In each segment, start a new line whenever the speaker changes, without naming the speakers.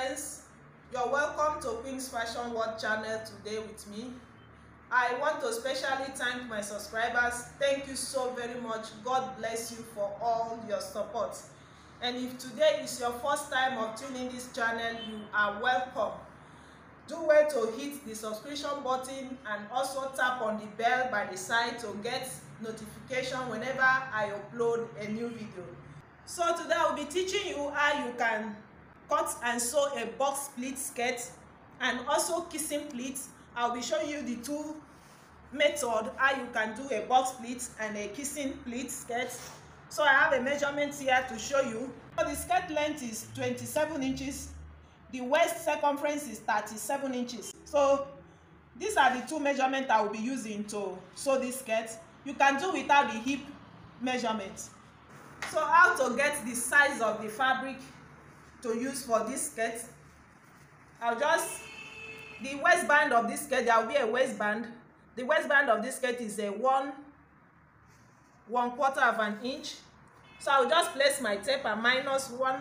friends, you're welcome to Queen's Fashion World channel today with me. I want to especially thank my subscribers. Thank you so very much. God bless you for all your support. And if today is your first time of tuning this channel, you are welcome. Do well to hit the subscription button and also tap on the bell by the side to get notification whenever I upload a new video. So today I'll be teaching you how you can cut and sew a box pleat skirt and also kissing pleat. I'll be showing you the two methods how you can do a box pleat and a kissing pleat skirt. So I have a measurement here to show you. So the skirt length is 27 inches. The waist circumference is 37 inches. So these are the two measurements I will be using to sew this skirt. You can do without the hip measurement. So how to get the size of the fabric to use for this skirt? The waistband of this skirt, there will be a waistband. The waistband of this skirt is a one quarter of an inch. So I'll just place my tape and minus one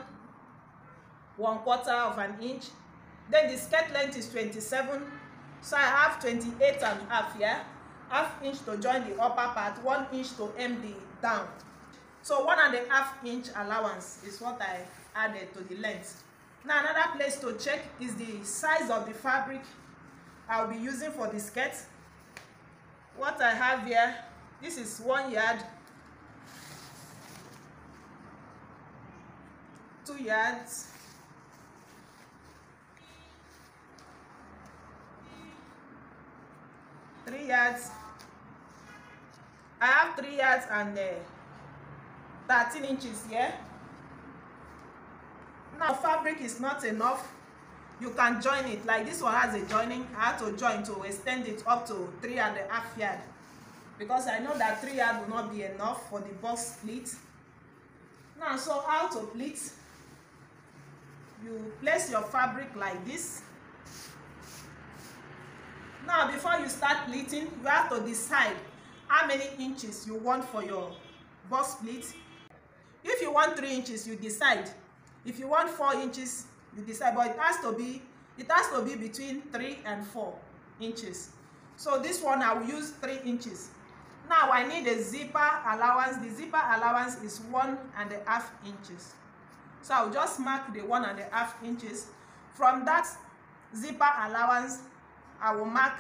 quarter of an inch. Then the skirt length is 27. So I have 28 and a half here. Half inch to join the upper part, 1 inch to hem the down. So 1.5 inch allowance is what I added to the length. Now another place to check is the size of the fabric I'll be using for the skirt. What I have here, this is 1 yard, 2 yards, 3 yards. I have 3 yards and 13 inches here. Now fabric is not enough, you can join it. Like this one has a joining. I have to join to extend it up to 3.5 yards because I know that 3 yards will not be enough for the box pleat. Now, so how to pleat? You place your fabric like this. Now before you start pleating, you have to decide how many inches you want for your box pleat. If you want 3 inches, you decide. If you want 4 inches, you decide. But it has to be between 3 and 4 inches. So this one I will use 3 inches. Now I need a zipper allowance. The zipper allowance is 1.5 inches. So I'll just mark the 1.5 inches. From that zipper allowance, I will mark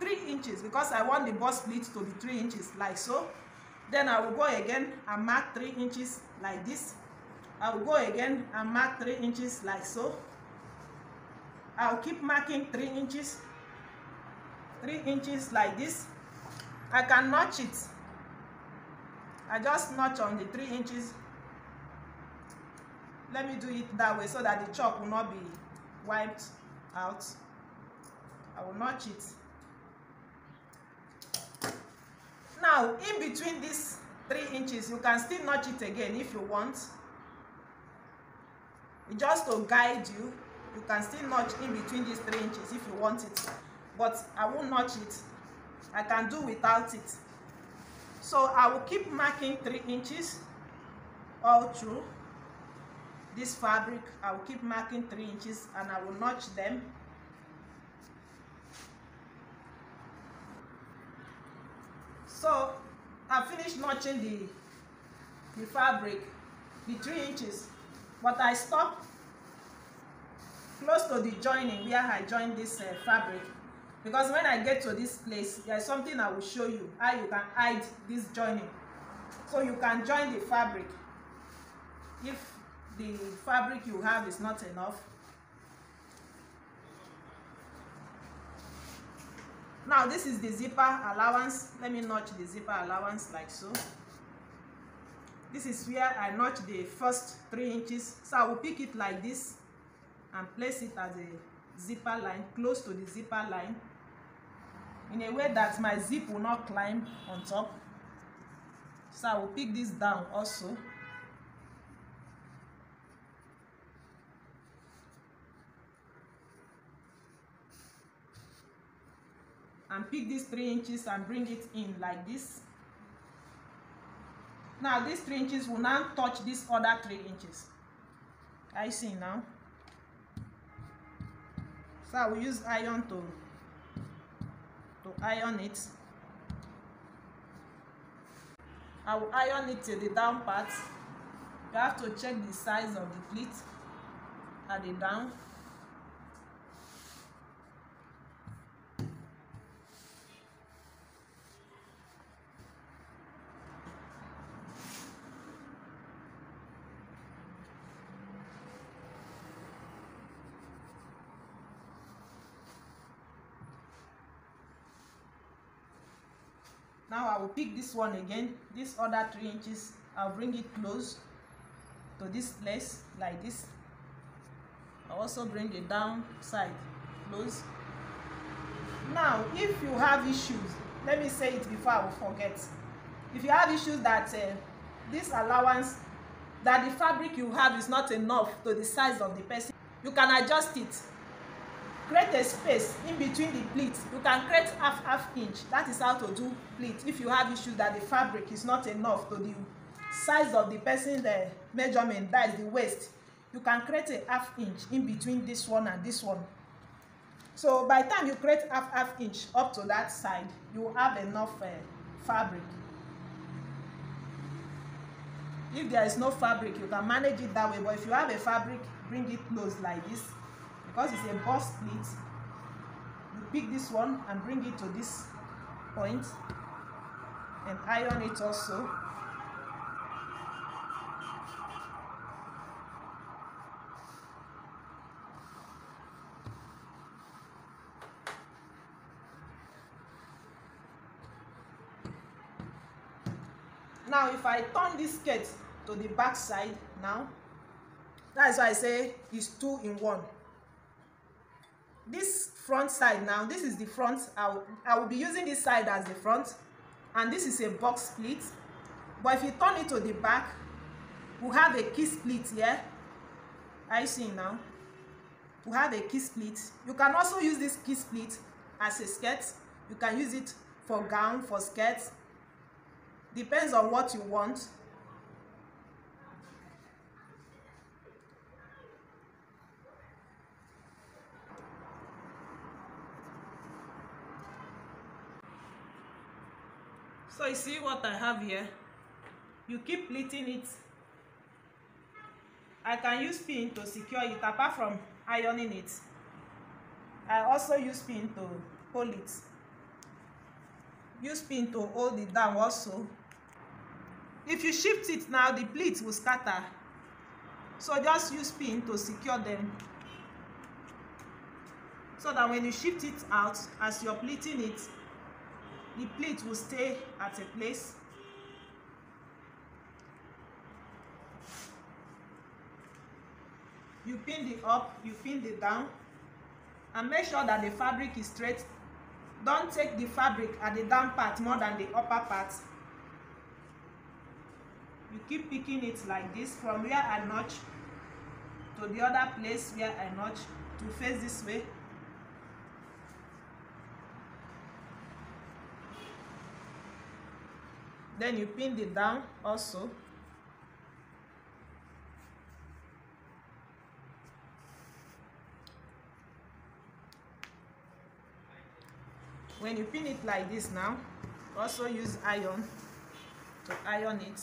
3 inches because I want the box pleat to be 3 inches, like so. Then I will go again and mark 3 inches like this. I will go again and mark 3 inches like so. I'll keep marking 3 inches like this. I can notch it. I just notch on the 3 inches. Let me do it that way so that the chalk will not be wiped out. I will notch it. Now, in between these 3 inches, you can still notch it again if you want. Just to guide you, you can still notch in between these 3 inches if you want it. But I won't notch it. I can do without it. So I will keep marking 3 inches all through this fabric. I will keep marking 3 inches and I will notch them. So I finished notching the fabric, the 3 inches, but I stopped close to the joining where I joined this fabric, because when I get to this place, there is something I will show you how you can hide this joining. So you can join the fabric if the fabric you have is not enough. Now this is the zipper allowance. Let me notch the zipper allowance like so. This is where I notch the first 3 inches. So I will pick it like this and place it as a zipper line, close to the zipper line, in a way that my zip will not climb on top. So I will pick this down also. And pick these 3 inches and bring it in like this. Now these 3 inches will now touch this other 3 inches. I see now. So I will use iron to iron it. I will iron it to the down part. You have to check the size of the pleat at the down. Now I will pick this one again, this other 3 inches. I'll bring it close to this place like this. I'll also bring the down side close. Now if you have issues, let me say it before I will forget. If you have issues that this allowance, that the fabric you have is not enough to the size of the person, you can adjust it. Create a space in between the pleat. You can create half inch. That is how to do pleat. If you have issues that the fabric is not enough to the size of the person's measurement, that is the waist, you can create a half inch in between this one and this one. So by the time you create half inch up to that side, you have enough fabric. If there is no fabric, you can manage it that way. But if you have a fabric, bring it close like this. Because it's a bust pleat, you pick this one and bring it to this point and iron it also. Now if I turn this skirt to the back side now, that's why I say it's 2 in 1. This front side now, this is the front. I will be using this side as the front, and this is a box pleat. But if you turn it to the back, we have a kiss pleat here. Are you seeing now? We have a kiss pleat. You can also use this kiss pleat as a skirt. You can use it for gown, for skirts. Depends on what you want. So you see what I have here. You keep pleating it. I can use pin to secure it apart from ironing it. I also use pin to hold it. Use pin to hold it down also. If you shift it now, the pleats will scatter. So just use pin to secure them. So that when you shift it out, as you're pleating it, the pleat will stay at a place. You pin the up, you pin the down, and make sure that the fabric is straight. Don't take the fabric at the down part more than the upper part. You keep picking it like this from where I notch to the other place where I notch to face this way. Then you pin it down also. When you pin it like this now, also use iron to iron it.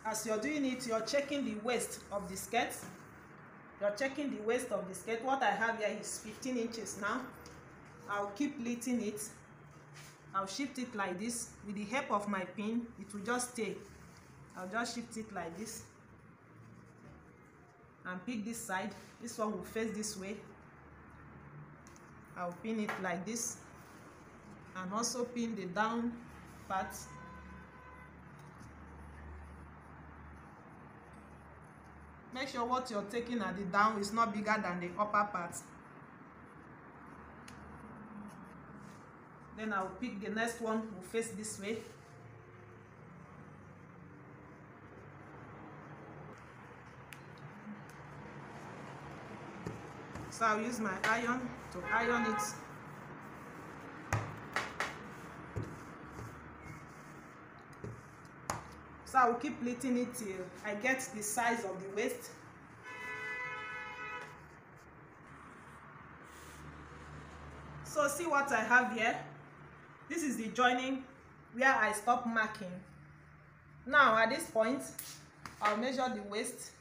As you're doing it, you're checking the waist of the skirt. You're checking the waist of the skirt. What I have here is 15 inches now. I'll keep pleating it. I'll shift it like this. With the help of my pin, it will just stay. I'll just shift it like this. And pick this side. This one will face this way. I'll pin it like this. And also pin the down part. Make sure what you're taking at the down is not bigger than the upper part. Then I'll pick the next one, will face this way. So I'll use my iron to iron it So I will keep pleating it till I get the size of the waist. So see what I have here. This is the joining where I stop marking. Now at this point, I'll measure the waist.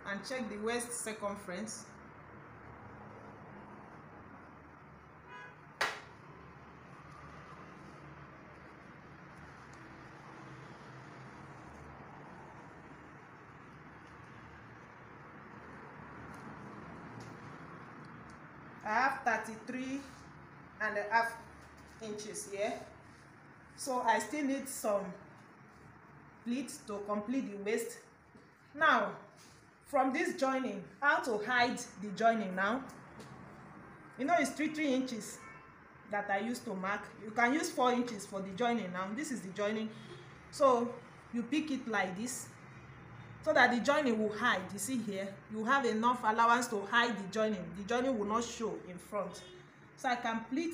And check the waist circumference. I have 33.5 inches here. So I still need some pleat to complete the waist. Now, from this joining, how to hide the joining now? You know, it's 3 inches that I used to mark. You can use 4 inches for the joining now. This is the joining. So you pick it like this so that the joining will hide. You see here, you have enough allowance to hide the joining. The joining will not show in front. So I can pleat,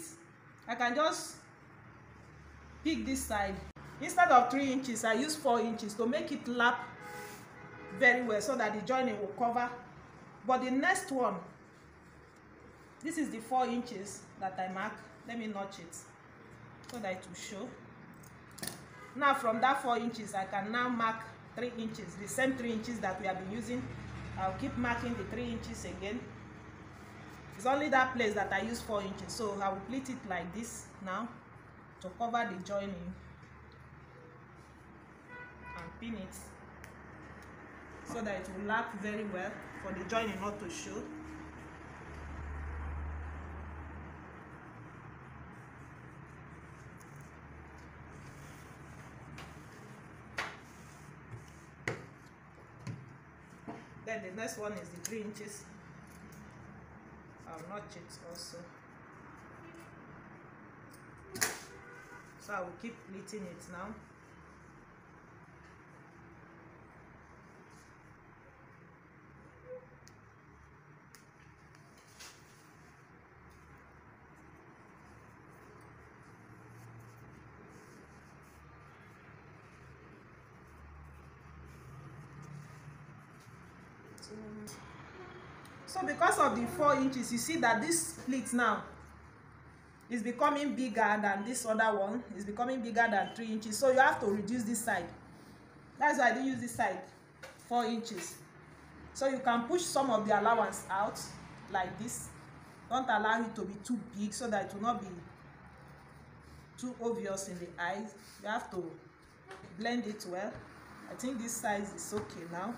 I can just pick this side. Instead of 3 inches, I use 4 inches to make it lap very well so that the joining will cover. But the next one, this is the 4 inches that I mark. Let me notch it so that it will show. Now from that 4 inches, I can now mark 3 inches, the same 3 inches that we have been using. I'll keep marking the 3 inches again. It's only that place that I use 4 inches, so I will pleat it like this now to cover the joining and pin it so that it will lap very well for the joining not to show. Then the next one is the 3 inches. I'll notch it also. So I will keep pleating it now. So because of the 4 inches, you see that this pleat now is becoming bigger than this other one. It's becoming bigger than 3 inches. So you have to reduce this side. That's why I didn't use this side, 4 inches. So you can push some of the allowance out like this. Don't allow it to be too big so that it will not be too obvious in the eyes. You have to blend it well. I think this size is okay now.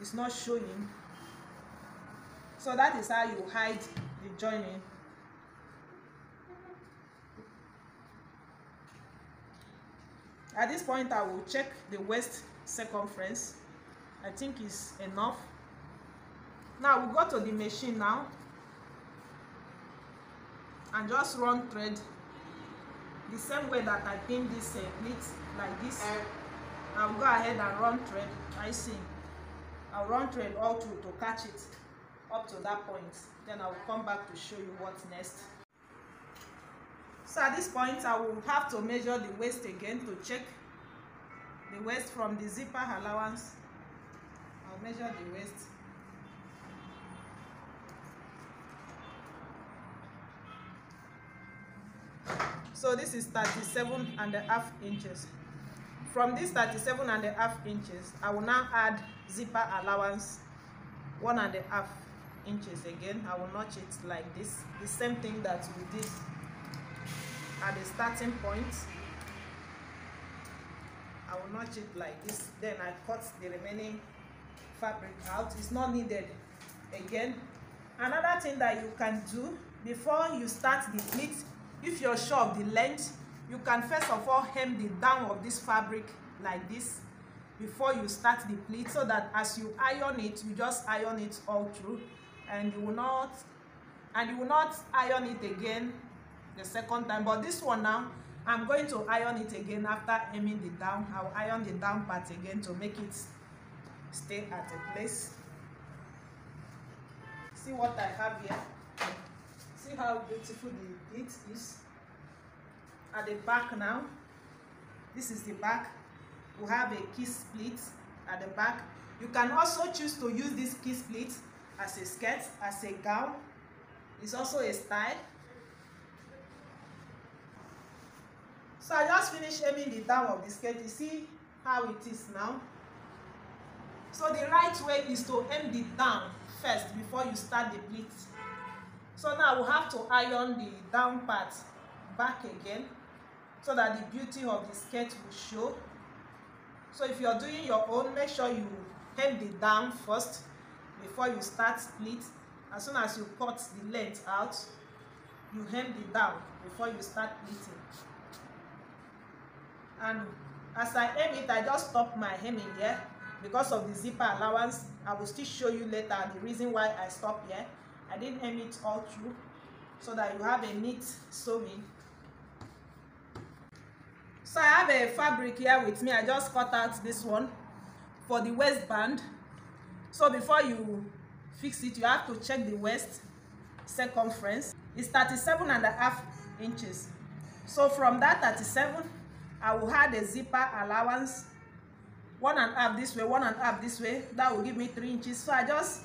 It's not showing. So that is how you hide the joining. At this point, I will check the waist circumference. I think it's enough. Now we go to the machine now and just run thread the same way that I pin this pleat like this. I will go ahead and run thread. I see. I'll run thread all through to catch it up to that point. Then I will come back to show you what's next. So at this point, I will have to measure the waist again to check the waist from the zipper allowance. I'll measure the waist. So this is 37.5 inches. From this 37.5 inches, I will now add zipper allowance 1.5 inches again. I will notch it like this, the same thing that we did at the starting point. I will notch it like this, then I cut the remaining fabric out. It's not needed again. Another thing that you can do before you start the pleat, if you're sure of the length, you can first of all hem the down of this fabric like this before you start the pleat, so that as you iron it, you just iron it all through, and you will not iron it again the second time. But this one now, I'm going to iron it again after hemming the down. I'll iron the down part again to make it stay at a place. See what I have here. See how beautiful the pleat is. At the back now, this is the back. We have a kiss pleat at the back. You can also choose to use this kiss pleat as a skirt, as a gown. It's also a style. So I just finished hemming the down of the skirt. You see how it is now. So the right way is to hem the down first before you start the pleat. So now we have to iron the down part back again so that the beauty of the skirt will show. So if you're doing your own, make sure you hem the down first before you start pleat. As soon as you cut the length out, you hem the down before you start pleating. And as I hem it, I just stop my hemming here because of the zipper allowance. I will still show you later the reason why I stop here. I didn't hem it all through so that you have a neat sewing. So I have a fabric here with me. I just cut out this one for the waistband. So before you fix it, you have to check the waist circumference. It's 37.5 inches. So from that 37, I will add a zipper allowance, 1.5 this way, 1.5 this way. That will give me 3 inches. So I just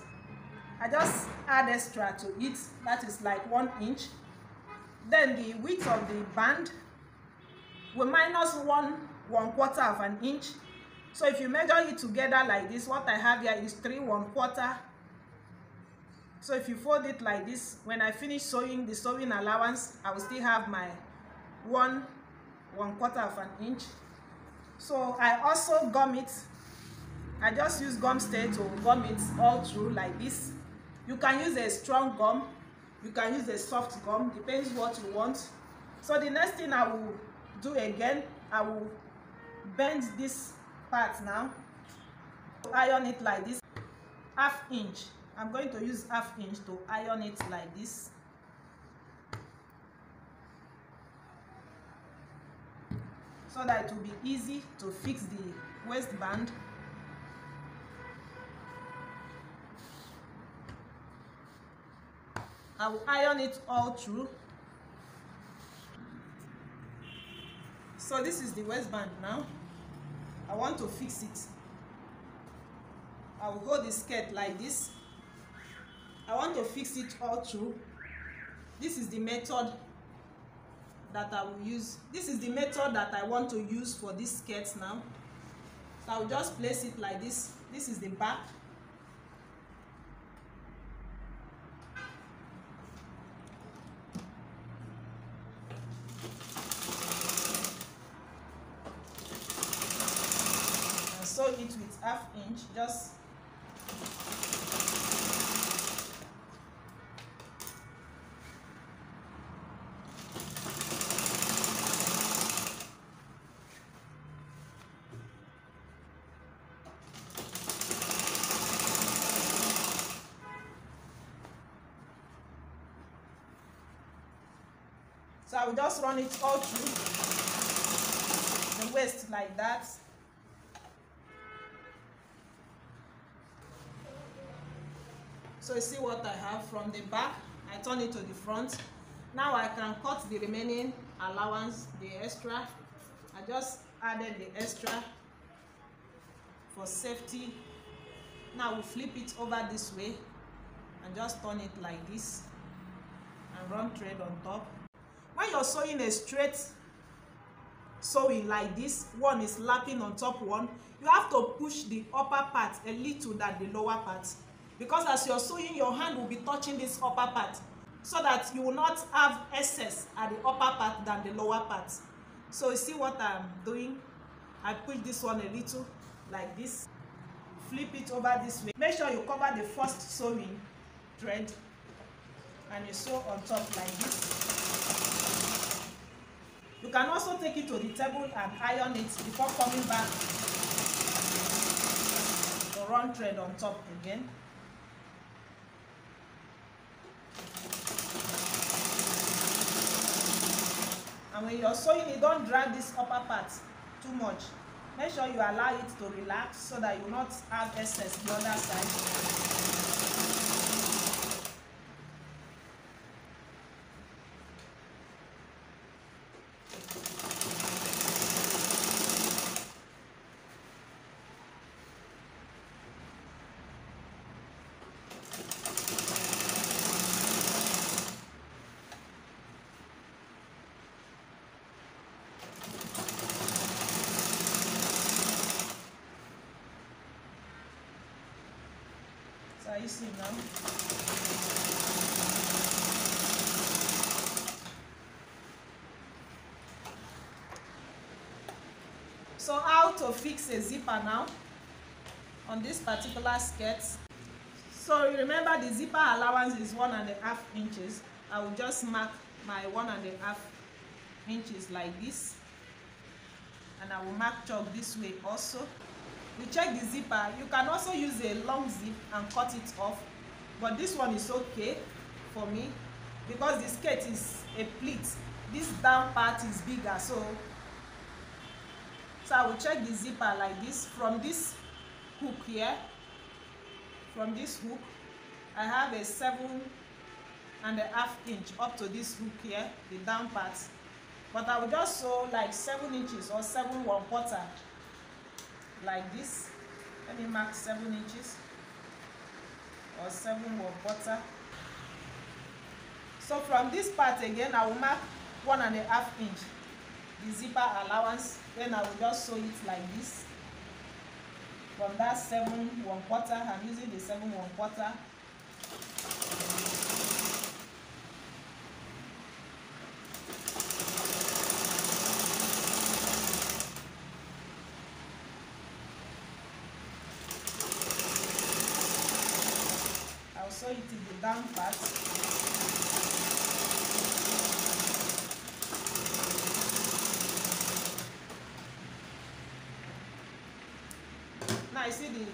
add extra to it. That is like 1 inch. Then the width of the band, we minus 1/4 of an inch. So if you measure it together like this, what I have here is 3 1/4. So if you fold it like this, when I finish sewing the sewing allowance, I will still have my 1/4 of an inch. So I also gum it. I just use gum stay to gum it all through like this. You can use a strong gum, you can use a soft gum, depends what you want. So the next thing I will do again, I will bend this part now, iron it like this, 1/2 inch. I'm going to use 1/2 inch to iron it like this. So that it will be easy to fix the waistband. I will iron it all through. So this is the waistband now. I want to fix it. I will hold the skirt like this. I want to fix it all through. This is the method that I will use. This is the method that I want to use for this skirt now. So I will just place it like this. This is the back. And sew it with 1/2 inch, just so I will just run it all through the waist like that. So you see what I have from the back. I turn it to the front. Now I can cut the remaining allowance, the extra. I just added the extra for safety. Now we flip it over this way and just turn it like this and run thread on top. When you're sewing a straight sewing like this, one is lapping on top one, you have to push the upper part a little than the lower part, because as you're sewing, your hand will be touching this upper part, so that you will not have excess at the upper part than the lower part. So you see what I'm doing? I push this one a little like this, flip it over this way. Make sure you cover the first sewing thread and you sew on top like this. You can also take it to the table and iron it before coming back to run thread on top again. And when you're sewing, you don't drag this upper part too much. Make sure you allow it to relax so that you will not have excess the other side. So you see now. So how to fix a zipper now on this particular skirt. So remember the zipper allowance is 1.5 inches. I will just mark my 1.5 inches like this, and I will mark chalk this way also. You check the zipper. You can also use a long zip and cut it off, but this one is okay for me because the skirt is a pleat. This down part is bigger, so I will check the zipper like this. From this hook here, from this hook I have a 7.5 inch up to this hook here, the down part, but I will just sew like 7 inches or 7.25 like this. Let me mark 7 inches or 7.25. So from this part again I will mark 1.5 inch, the zipper allowance. Then I will just sew it like this. From that 7.25, I'm using the 7.25. I'll sew it in the down part. Now you see the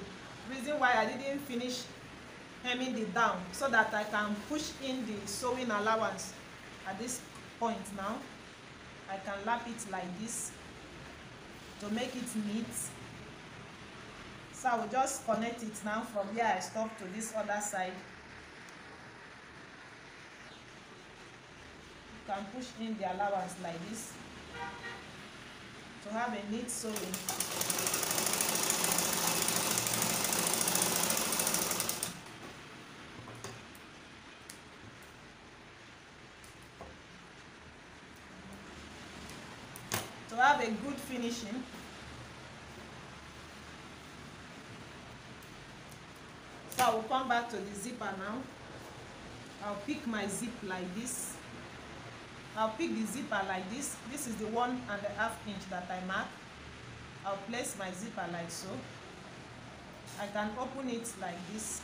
reason why I didn't finish hemming the down, so that I can push in the sewing allowance at this point. Now I can lap it like this to make it neat. So I will just connect it now from where I stopped to this other side. You can push in the allowance like this to have a neat sewing. To have a good finishing. So I will come back to the zipper now. I'll pick my zip like this. I'll pick the zipper like this. This is the 1.5 inch that I mark. I'll place my zipper like so. I can open it like this.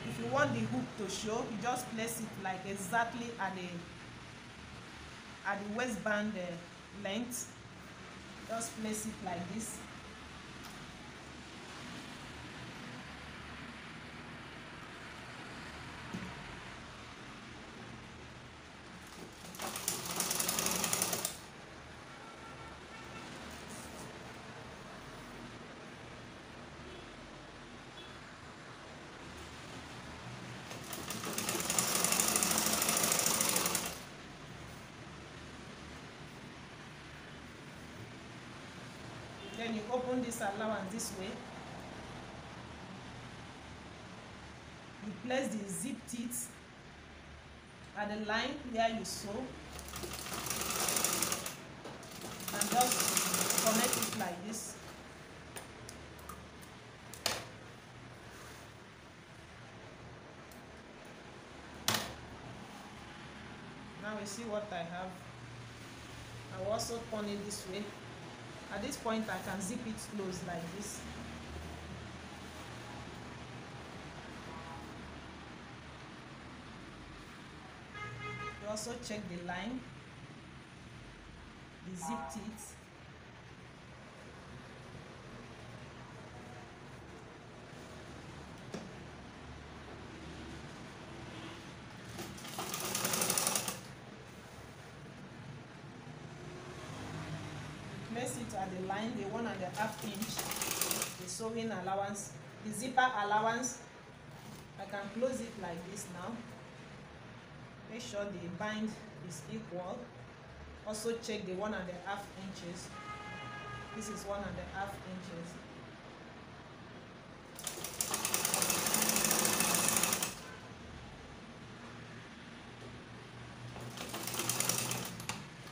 If you want the hook to show, you just place it like exactly at the waistband length. Just place it like this. Then you open this allowance this way. You place the zip teeth at the line where you sew and just connect it like this. Now we see what I have. I will also turn it this way. At this point, I can zip it close like this. You also check the line, the zip teeth. Place it at the line, the 1.5 inch, the sewing allowance, the zipper allowance. I can close it like this now. Make sure the bind is equal. Also check the 1.5 inches. This is 1.5 inches.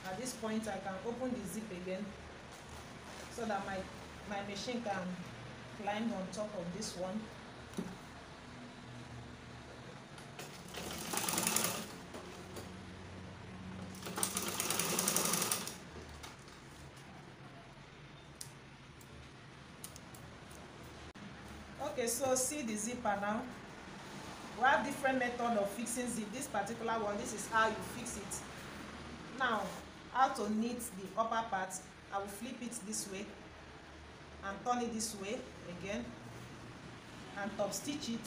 At this point I can open the zip again so that my machine can climb on top of this one. Okay, so see the zipper now. We have different method of fixing zip. This particular one, this is how you fix it. Now, how to knit the upper part. I will flip it this way and turn it this way again and top stitch it.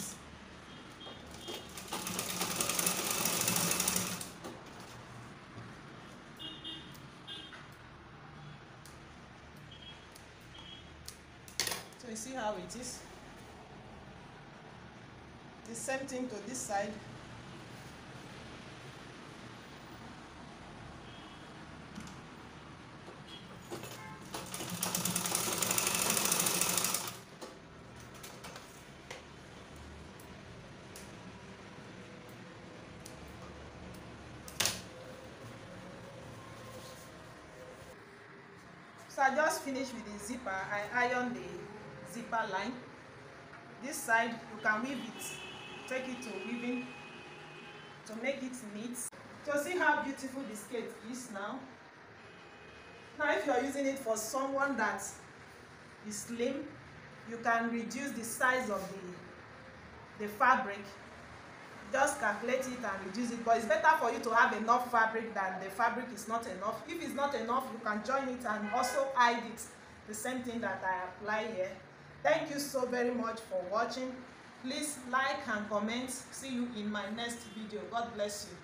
So you see how it is. The same thing to this side. So I just finished with the zipper. I ironed the zipper line. This side you can weave it, take it to weaving to make it neat. So see how beautiful the skirt is now. Now if you are using it for someone that is slim, you can reduce the size of the fabric. Just calculate it and reduce it, but it's better for you to have enough fabric than the fabric is not enough. If it's not enough, you can join it and also hide it, the same thing that I apply here. Thank you so very much for watching. Please like and comment. See you in my next video. God bless you.